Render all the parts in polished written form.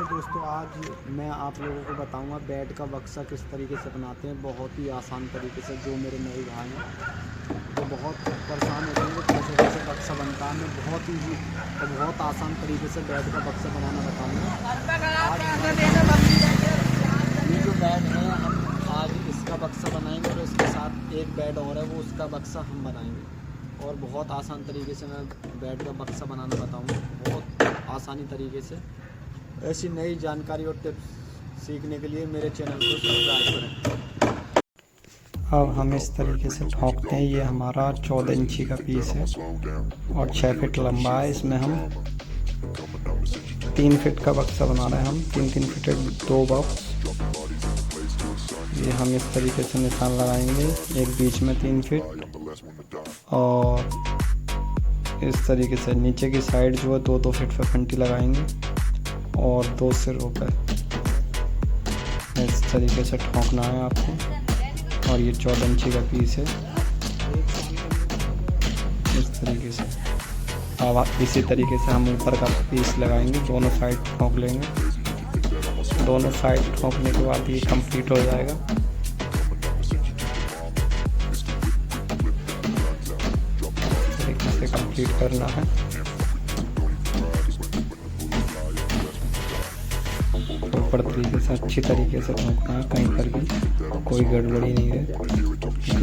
दोस्तों आज मैं आप लोगों को बताऊंगा बेड का बक्सा किस तरीके से बनाते हैं, बहुत ही आसान तरीके से। जो मेरे नए भाई हैं वो बहुत परेशान होते हैं कि कैसे कैसे बक्सा बनता है। मैं बहुत ईजी और बहुत आसान तरीके से बेड का बक्सा बनाना बताऊंगा। ये जो बेड है हम आज इसका बक्सा बनाएंगे और इसके साथ एक बेड और है वो उसका बक्सा हम बनाएंगे। और बहुत आसान तरीके से मैं बेड का बक्सा बनाना बताऊंगा, बहुत आसानी तरीके से। ऐसी नई जानकारी और टिप्स सीखने के लिए मेरे चैनल को सब्सक्राइब करें। अब हम इस तरीके से ठोकते हैं। ये हमारा 14 इंची का पीस है और 6 फीट लंबा है। इसमें हम 3 फीट का बक्सा बना रहे हैं। हम 3-3 फीट 2 बॉक्स। ये हम इस तरीके से निशान लगाएंगे, एक बीच में 3 फीट और इस तरीके से नीचे की साइड जो है 2-2 फीट पर फंटी लगाएंगे और 2 सिरों पर इस तरीके से ठोकना है आपको। और ये 14 इंची का पीस है इस तरीके से। अब इसी तरीके से हम ऊपर का पीस लगाएंगे, दोनों साइड ठोक लेंगे। दोनों साइड ठोकने के बाद ये कंप्लीट हो जाएगा। इस तरीके से कंप्लीट करना है। ऊपर तरीके से अच्छी तरीके से ठोकना है, कहीं पर भी कोई गड़बड़ी नहीं है।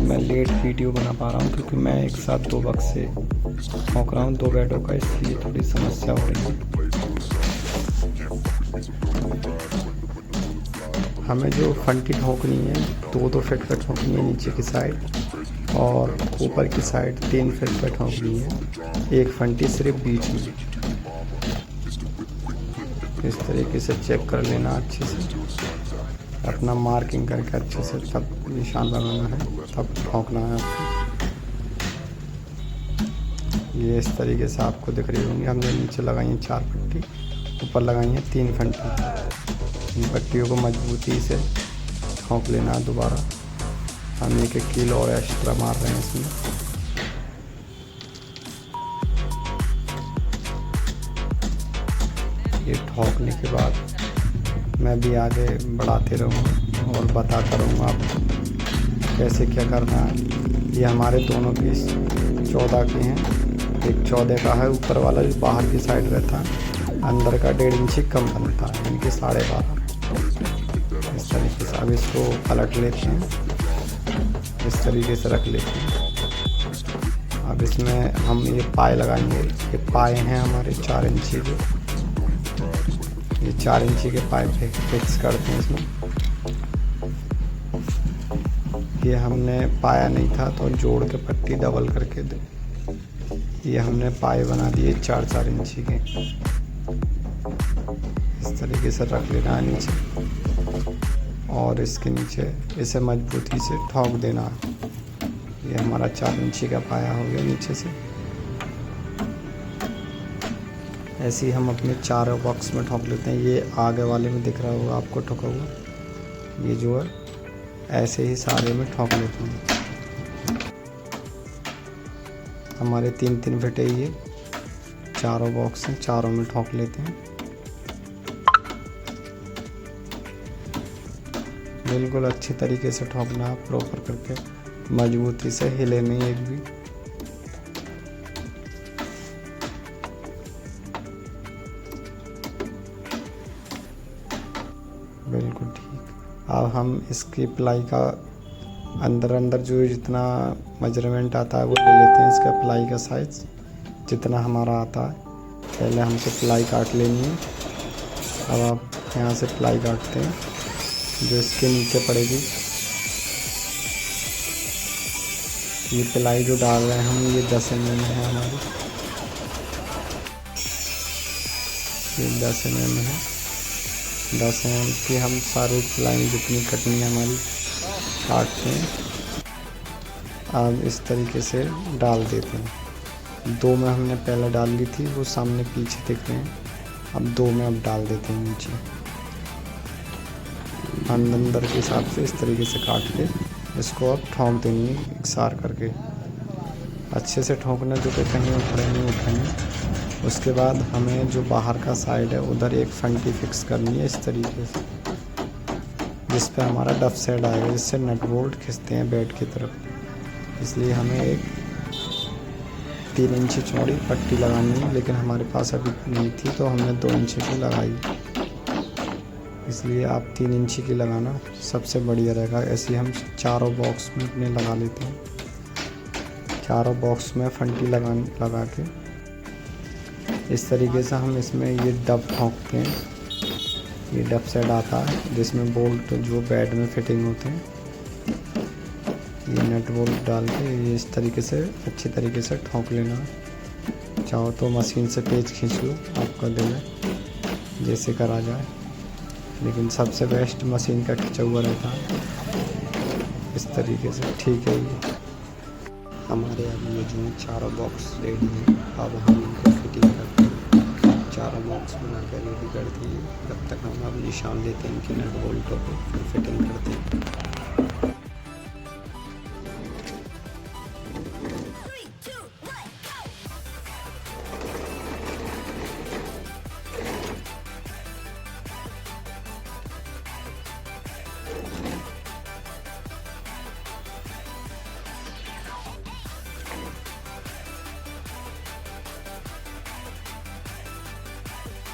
मैं लेट वीडियो बना पा रहा हूँ क्योंकि मैं एक साथ 2 बक्से ठोक रहा हूँ, 2 बेडों का, इसलिए थोड़ी समस्या हो रही है। हमें जो फंटी ठोकनी है 2-2 फीट पर ठोकनी है नीचे की साइड और ऊपर की साइड 3 फीट पर ठोकनी है। एक फंटी सिर्फ बीच में। इस तरीके से चेक कर लेना अच्छे से, अपना मार्किंग करके अच्छे से तब निशान बनाना है, तब ठोकना है आपको। ये इस तरीके से आपको दिख रही होंगी। हमने नीचे लगाई है 4 पट्टी, ऊपर लगाई है 3 फंटी। इन पट्टियों को मजबूती से ठोक लेना है दोबारा। हम 1-1 कीलो और एक्स्ट्रा मार रहे हैं इसमें। ये ठोकने के बाद मैं भी आगे बढ़ाते रहूँगा और बताता रहूँगा आपको कैसे क्या करना है। ये हमारे दोनों पीस 14 के हैं। एक 14 का है ऊपर वाला जो बाहर की साइड रहता है, अंदर का 1.5 इंची कम बनता है, यानी कि 12.5। इस तरीके से अब इसको पलट लेते हैं, इस तरीके से रख लेते हैं। अब इसमें हम ये पाए लगाएंगे। ये पाए हैं हमारे 4 इंची के। ये 4 इंची के पाइप फिक्स करते हैं इसमें। ये हमने पाया नहीं था तो जोड़ के पट्टी डबल करके दे। ये हमने पाए बना दिए 4-4 इंची के। इस तरीके से रख लेना है नीचे और इसके नीचे इसे मजबूती से ठोक देना है। ये हमारा 4 इंची का पाया हो गया नीचे से। ऐसे ही हम अपने 4 बॉक्स में ठोक लेते हैं। ये आगे वाले में दिख रहा होगा आपको ठोका हुआ, ये जो है ऐसे ही सारे में ठोक लेते हैं। हमारे 3-3 फीटे ये चारों बॉक्स हैं, चारों में ठोक लेते हैं। बिल्कुल अच्छी तरीके से ठोकना है, प्रॉपर करके, मजबूती से, हिले नहीं एक भी। बिल्कुल ठीक। अब हम इसकी प्लाई का अंदर जो जितना मेजरमेंट आता है वो ले लेते हैं। इसका प्लाई का साइज़ जितना हमारा आता है, पहले हमको प्लाई काट लेनी है। अब आप यहाँ से प्लाई काटते हैं जो इसके नीचे पड़ेगी। ये प्लाई जो डाल रहे हैं हम, ये 10 mm है हमारी, ये 10 mm है। 10 mm की हम सारी प्लाई जितनी कटनी है हमारी काटते हैं। अब इस तरीके से डाल देते हैं। 2 में हमने पहले डाल ली थी, वो सामने पीछे दिख रहे हैं। अब 2 में अब डाल देते हैं नीचे। अंदर के हिसाब से इस तरीके से काट के इसको अब ठोक देनी है एकसार करके। अच्छे से ठोकना जो कि कहीं उखड़े नहीं उठेंगे। उसके बाद हमें जो बाहर का साइड है उधर एक फंटी फिक्स करनी है इस तरीके से, जिस पे हमारा डफ साइड आएगा, जिससे नट बोल्ट खिंचते हैं बेड की तरफ। इसलिए हमें एक 3 इंची चौड़ी पट्टी लगानी है, लेकिन हमारे पास अभी नहीं थी तो हमने 2 इंची की लगाई। इसलिए आप 3 इंची की लगाना सबसे बढ़िया रहेगा। ऐसे हम चारों बॉक्स में अपने लगा लेते हैं। चारों बॉक्स में फंटी लगा के इस तरीके से हम इसमें ये डब ठोकते हैं। ये डब सेट आता है जिसमें बोल्ट जो बेड में फिटिंग होते हैं, ये नट बोल्ट डाल के ये इस तरीके से अच्छी तरीके से ठोक लेना। चाहो तो मशीन से पेच खींच लो, आपका दिल है जैसे करा जाए, लेकिन सबसे बेस्ट मशीन का खिंचा हुआ रहता है। इस तरीके से ठीक है। ये हमारे अब ये जो चारों बॉक्स रेडी हैं, अब हम इनको फिटिंग करते हैं। चारों बॉक्स बना कर रेडी कर दिए। जब तक हम अब निशान लेते हैं इनके नट बोल्टों को, फिर फिटिंग करते हैं।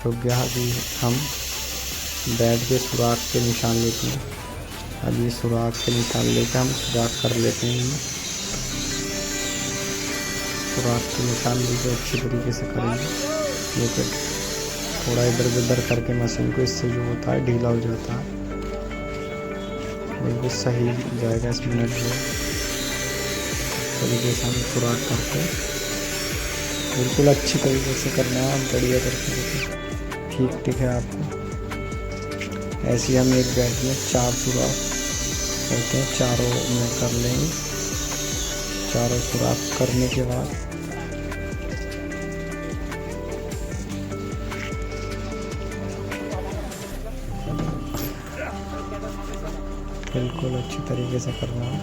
तो गया अभी हम बेड के सुराख के निशान लेते हैं। अब ये सुराख के निशान लेकर हम सुराख कर लेते हैं। सुराख के निशान लेकर अच्छी तरीके से करेंगे। ये फिर थोड़ा इधर उधर करके मशीन को, इससे जो होता है ढीला हो जाता है, बिल्कुल सही जाएगा इसमें नट बोल्ट। तरीके से हम सुराख करके बिल्कुल अच्छी तरीके से करना है, बढ़िया करके ठीक है आपको। ऐसे हम एक बेड में 4 सुराख होते हैं, चारों में कर लेंगे। चारों सुराख करने के बाद बिल्कुल अच्छी तरीके से करना है।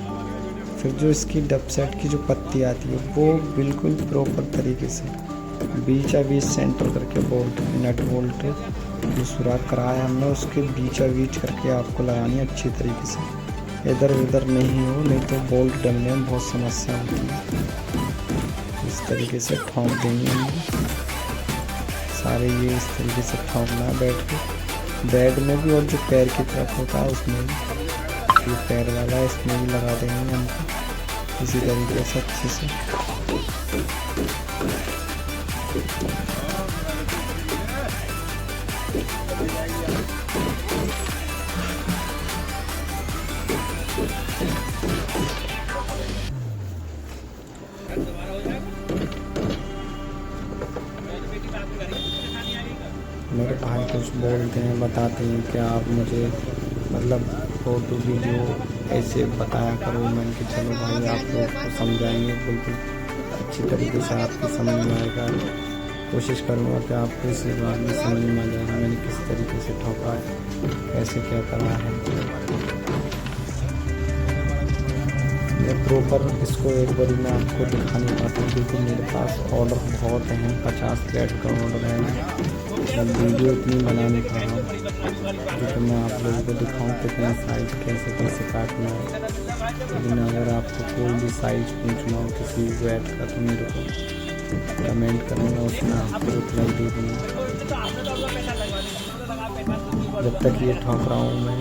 फिर जो इसकी डब सेट की जो पत्ती आती है वो बिल्कुल प्रॉपर तरीके से बीचा बीच सेंटर करके बोल्ट, नट बोल्ट जो सुराख कराया हमने उसके बीचा बीच करके आपको लगानी है अच्छी तरीके से। इधर उधर नहीं हो, नहीं तो बोल्ट डलने में बहुत समस्या होती है। इस तरीके से ठोक देंगे हम सारे। ये इस तरीके से ठोकना है बेड में भी, और जो पैर की तरफ होता है उसमें भी। ये पैर वाला है, इसमें भी लगा देंगे हमको इसी तरीके से अच्छे से। मेरे भाई कुछ बोलते हैं, बताते हैं कि आप मुझे मतलब फोटो वीडियो ऐसे बताया करो। मैंने कि चलो भाई आप लोग को समझाएंगे, बिल्कुल अच्छी तरीके से आपकी समझ में आएगा। कोशिश करूँगा कि आपको इस बात में समझ में आ जाएगा मैंने किस तरीके से ठोका है, कैसे क्या करना है। मैं प्रॉपर इसको एक बार मैं आपको दिखा नहीं पाता हूँ, क्योंकि मेरे पास ऑर्डर बहुत हैं, 50 प्लेट का ऑर्डर है। मैं वीडियो इतनी बना नहीं पा रहा हूँ, क्योंकि मैं आप लोगों को दिखाऊँ कितना साइज़ कैसे कैसे काटना है। लेकिन अगर आपको कोई भी साइज़ पूछना हो किसी वेट का तो मेरे को कमेंट करेंगे, उसमें आपको रिप्लाई दे दूँगा। जब तक ये ठोक रहा हूँ मैं,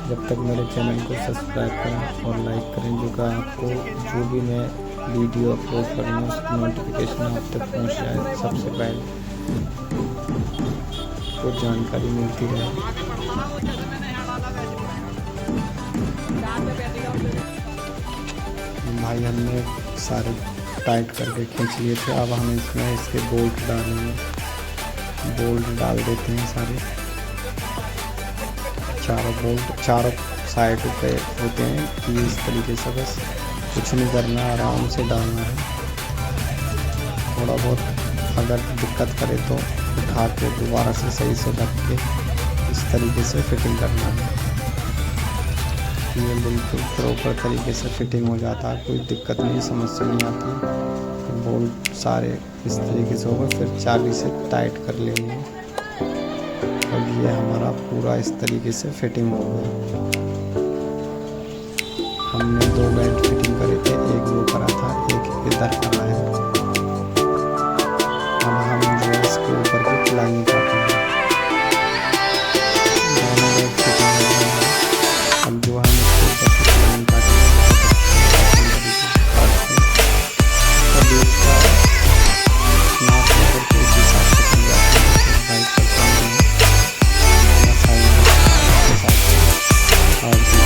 जब तक मेरे चैनल को सब्सक्राइब करें और लाइक करें, जो कि आपको जो भी मैं वीडियो अपलोड करूँगा उसकी नोटिफिकेशन आप तक पहुँच जाए सबसे पहले, तो जानकारी मिलती रहे। भाई हमने सारे टाइट करके खींच लिए थे। अब हम इसमें इसके बोल्ट डालेंगे। बोल्ट डाल देते हैं सारे, चारों बोल्ट चारों साइड पे होते हैं। ये इस तरीके से बस कुछ नहीं करना, आराम से डालना है। थोड़ा बहुत अगर दिक्कत करे तो उठा के दोबारा से सही से रख के इस तरीके से फिटिंग करना है। ये बिल्कुल प्रॉपर तरीके से फिटिंग हो जाता है, कोई दिक्कत नहीं, समस्या नहीं आती। बोल्ट सारे इस तरीके से हो गए। फिर चाबी से टाइट कर लेंगे। अब ये हमारा पूरा इस तरीके से फिटिंग हो गया। हमने 2 बेल्ट फिटिंग करे थे, एक वो करा था, एक इधर करा है। अब हम जो है इसके ऊपर की प्लाई काटेंगे। दोनों बेल्ट फिटिंग हो गए हैं। अब जो हम इसके ऊपर की प्लाई काटेंगे तभी इसका नाप लेकर के इस हिसाब से की जाती है। बाइक का काम है मसाइल के साथ और भी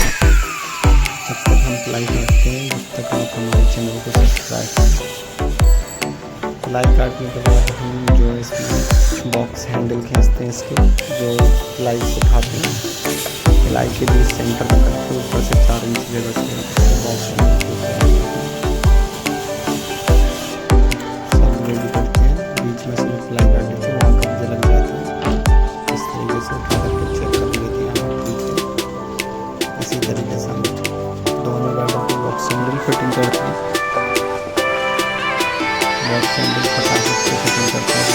जब तक हम प्लाई काटते हैं जब तक आप हमारे चैनल को सब्सक्राइब करें। प्लाई काटने के बाद हम जो है इसमें बॉक्स हैंडल खींचते हैं इसके, जो प्लाई से खाते हैं। प्लाई के लिए सेंटर में करके ऊपर से 4 इंच जगह से बॉक्स हैंडल खींचते हैं। सब रेडी करते हैं। बीच में से प्लाई काट देते हैं, वहाँ कब्जे लग जाते हैं। इस तरीके से उठा करके चेक कर लेते हैं हम, ठीक है। इसी तरीके से हम दोनों गाड़ियों को बॉक्स हैंडल फिटिंग करते हैं। बॉक्स हैंडल फटाफट से फिटिंग करते हैं।